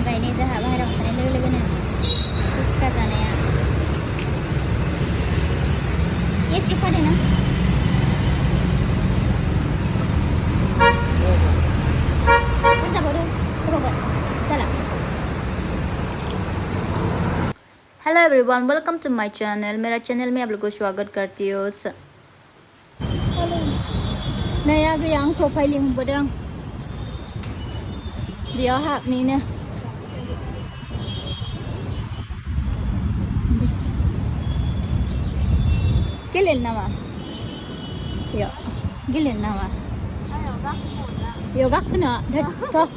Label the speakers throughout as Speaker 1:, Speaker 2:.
Speaker 1: जाखांबाय नै जोंहा बाहेरायाव ओंखारनाय लोगो लोगोनो फुचका जानाया एसे फादों ना जाबावदो जाबावगोन जाला hello everyone welcome to my channel मेरा चैनल में आप लोगों को स्वागत करती हूँ नै आगैया आंखौ फाय लिंबोदों बेयाव हाबनिनो गेलेनो नामा बेयाव गेलेनो नामा बेयाव गाखोनो थ'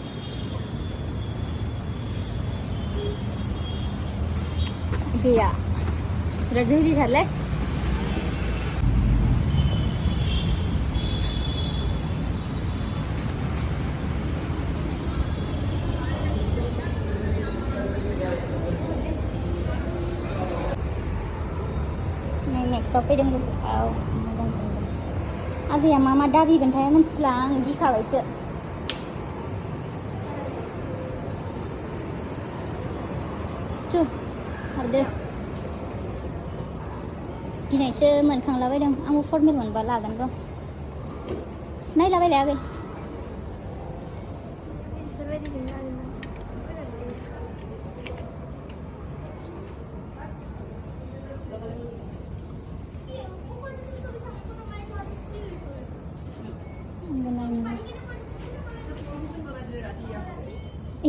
Speaker 1: गैया बिराद जोरिथारलै नेक्स्टआव फैदों औ मोजां आगैया मा मा दाबिगोनथाय मिथिला आं गिखाबायसो थु हाबदो गिनायसो मोनखांलाबायदों आंबो फर्मेल मोनबा लागोन र' नायलाबायलाय आगै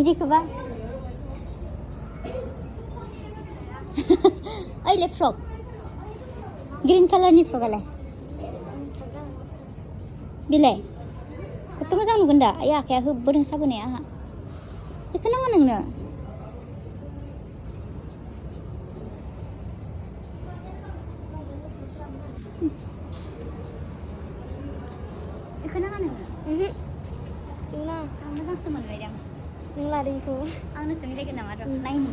Speaker 1: इदिखौबा ओइले फ्रक ग्रीन कालारनि फ्रकआलाय बिलाय खथ' मोजां नुगोन दा आइ आखाया होबोदों साबोनाया आंहा बेखौ नाङा नोंनो बेखौ नाङा नोंनो नोंना आं मोजांसो मोनबायदां नों लादो बेखौ आंनोसो मिलायगोन नामा र' नायनि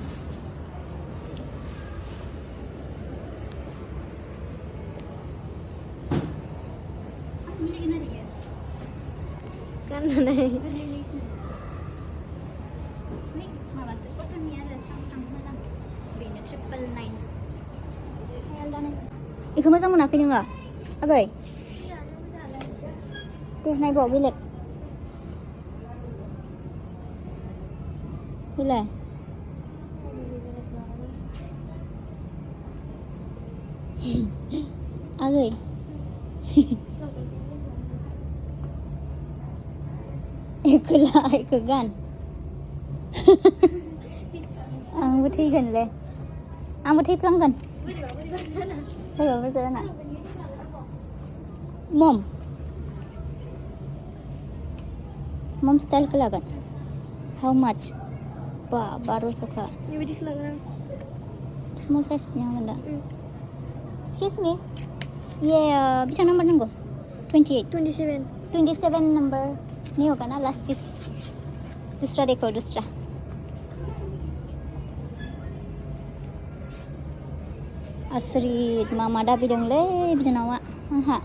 Speaker 1: गाननानै माबासो कटननि आरो स्रां स्रां मोजां बेनो 999 बेखौ मोजां मोनाखै नोङो आगै दे नायबाव बेलेग बेलाय आगै इखौ गान आंबो थैगोनलै आंबो थैफ्लांगोन बोरैबाबो जाना मम स्टाइलखौ लागोन हाउ माच बा 1200 बेबायदिखौ लागोन आं स्मल साइज नांगोन दा एक्सकिउज मी ये बेसेबां नाम्बार नांगौ 27 नंबर नहीं होगा ना लास्ट पीस दूसरा देखो दूसरा आसरित मा दाबिदोंलै बिनानावा आंहा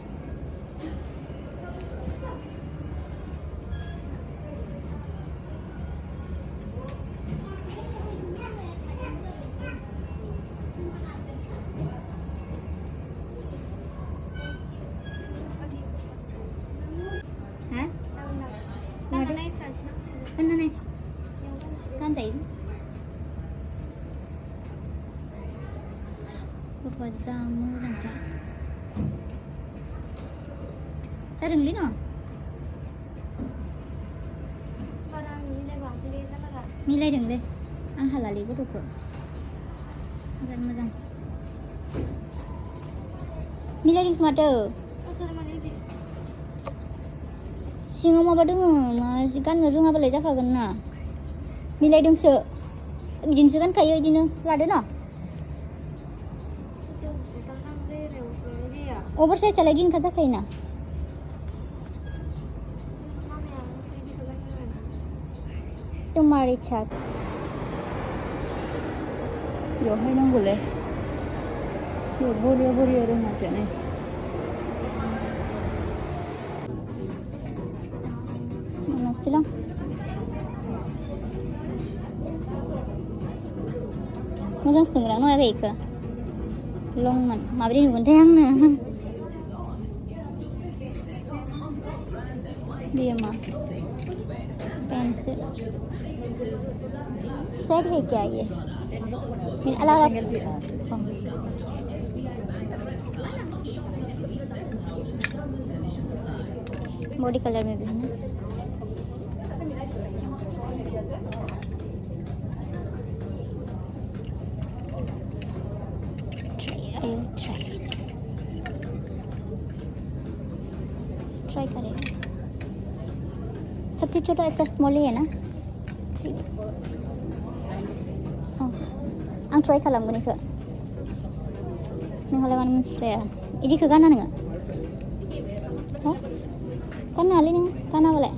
Speaker 1: kan जायो गथ'आ जा मोजांखा जादोंलै न' मिलायदोंलै आं हालालै गथ'खौ बिराद मोजां मिलायदोंसो माथो सिङाव माबा दङ मा गाननो रोङाबालाय जाखागोन ना मिलायदोंसो बिदिनोसो गानखायो बिदिनो लादो ना ओभारसाइजआलाय दिनखा जाखायोना तुम्हारी इच्छा बेवहाय नांगौलै बेयाव बरिया दं माथो नै मोनासैलां मोजांसो नुगोन आं नुवाखै इखो लंमोन माबायदि नुगोनथाय आंनो बेयो मा पेन्टसो सेट है क्या ये अलग अलग बॉडी कलर में भी है ना ट्राई करेंगे सबसे छोटा अच्छा स्मॉल ही है ना आं ट्राई खालामगोन इखो नोंहालाय मानो मोनथिस्राया इदिखो गाना नोङो हो गाननो हालै नों गानाबालाय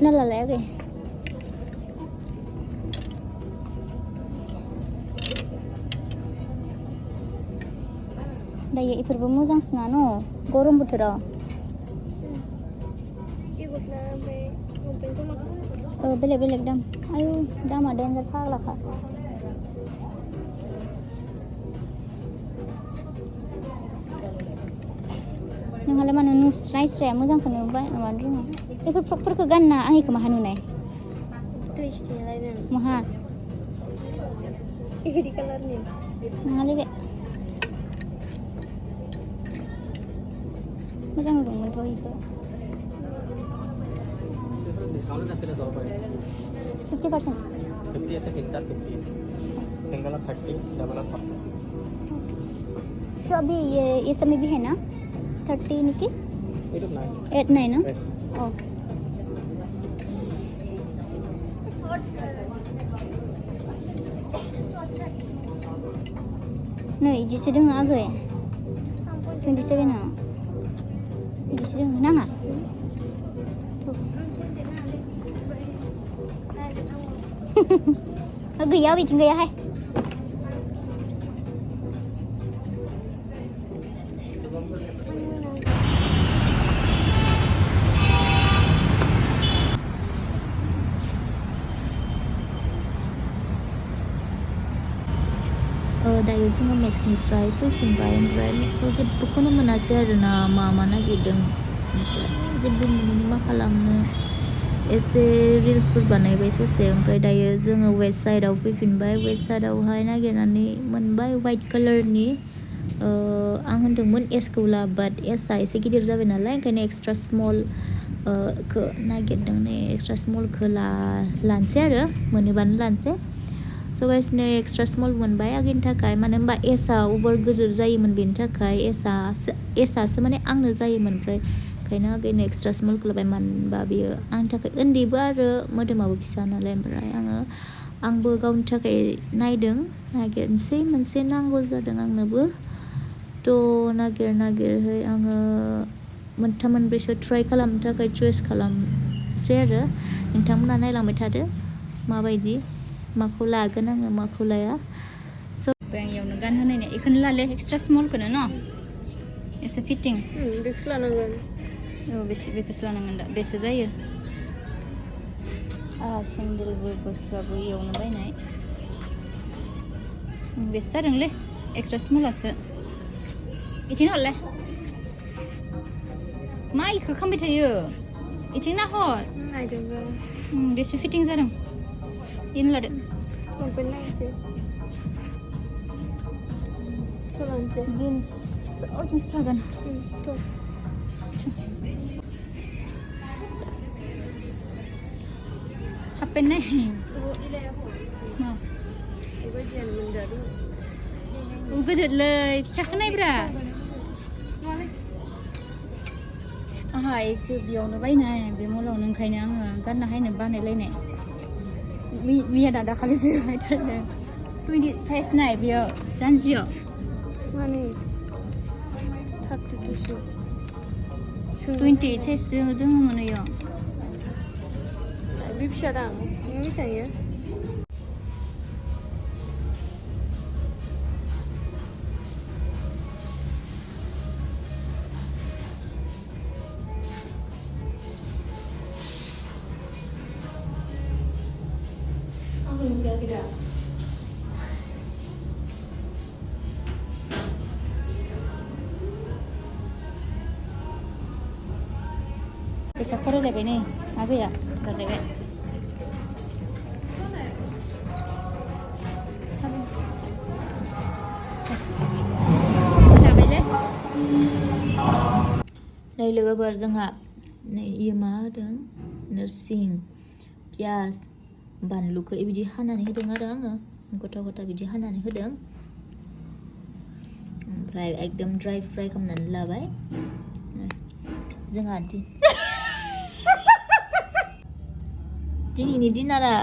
Speaker 1: ना लालायाखै दायो इफोरबो मोजांसोना न गरम बोथोराव बेलेग बेलेग दाम आयु दामा देनजार फाग्लाखा नोंहालाय मानो नुस्रायस्राया मोजांखौनो मानो रोङा बेफोर फ्रकफोरखौ गानना आं इखौ माहा नुनाय माहा इदि कालारनि नङालै बे मोजां नुदोंमोनथ' इखौ 50%
Speaker 2: 50 ऐसे तीन 50 सिंगल 30 डबल 40
Speaker 1: तो अभी ये सब में भी है ना 30 निकी 8 9 ना ओके नै इदिसो दोङो आगै 27 आ इदिसो दोङो नाङा गैया बिथिं गैयाहाय दायो जोङो मेक्सनिफ्राय फैफिनबाय ओमफ्राय मेक्सआव जेबोखौनो मोनासै आरोना मा नागिरदों जेबो मोनैनि मा खालामनो एसे रिल्सफोर बानायबाय ससे ओमफ्राय दायो जोङो वेस्ट साइडआव फैफिनबाय वेस्ट साइडआवहाय नागिरनानै मोनबाय वाइट कालारनि आं होनदोंमोन एसखौ ला बाट एसआ एसे गिदिर जाबाय नालाय ओंखायनो एक्सट्रा स्मल खौ नागिरदों नै एक्सट्रा स्मलखौ लानोसै आरो मोनोबानो लानोसै स' गाइसनो एक्सट्रा स्मल मोनबाय आगैनि थाखाय मानो होनबा एसआ अभार गिदिर जायोमोन बेनि थाखाय एसआसो माने आंनो जायोमोन ओमफ्राय ओंखायनो आगैनो एक्सट्रा स्मलखौ लाबाय मानो होनबा बेयो आंनि थाखाय उन्दैबो आरो मोदोमाबो फिसा नालाय ओमफ्राय आंबो गावनि थाखाय नागिरनोसै मोनसे नांगौ जादों आंनोबो थ' नागिरहै आङो मोनथाम मोनब्रैसो ट्राइ खालामनो थाखाय चुज खालामसै आरो नोंथांमोना नायलांबाय थादो माबायदि माखौ लागोन आङो माखौ लाया स' आं इयावनो गानहोनायनि बेखौनो लाले एक्सट्रा स्मलखौनो न एसे फिटिं
Speaker 3: बेखौसो लानांगोन
Speaker 1: बेखौसो लानांगोन दा बेसो जायो सेन्देलबो गस्लाबो इयावनो बायनाय बेसो जादोंलै एक्सट्रा स्मलासो इथिं हरलाय मा इखौ खालामबाय थायो इथिं नाहर बेसो फिटिं जादों इनो लादो
Speaker 3: लंपेन्ट नायनोसै सोलानोसै
Speaker 1: जिन्स जिन्स थागोन हाफपेन्ट नाय
Speaker 3: बेबायदियानो मोनजादों
Speaker 1: गोदोरलै फिसाखौ नायब्रा आहा इखौ बेयावनो बायनाय बे मलावनो ओंखायनो आङो गानना हायनो बानायलायनाय मैया दाखालि जिरायथारदों 20 साइज नाय बेयाव जानजियाव
Speaker 3: माने 32सो
Speaker 1: 28 साइज दोङोमोन इयाव
Speaker 3: बे फिसा दां बेसेबां
Speaker 1: फैसा फरायलायबाय नै आगैया रायलायबाय नै लोगोफोर जोंहा नै इयो मा होदों नोरसिं पियाज बानलुखौ बिदि हानानै होदों आरो आङो गथा गथा बिदि हानानै होदों ओमफ्राय एकदम ड्राई फ्राई खालामनानै लाबाय जोंहा दिनैनि दिनारा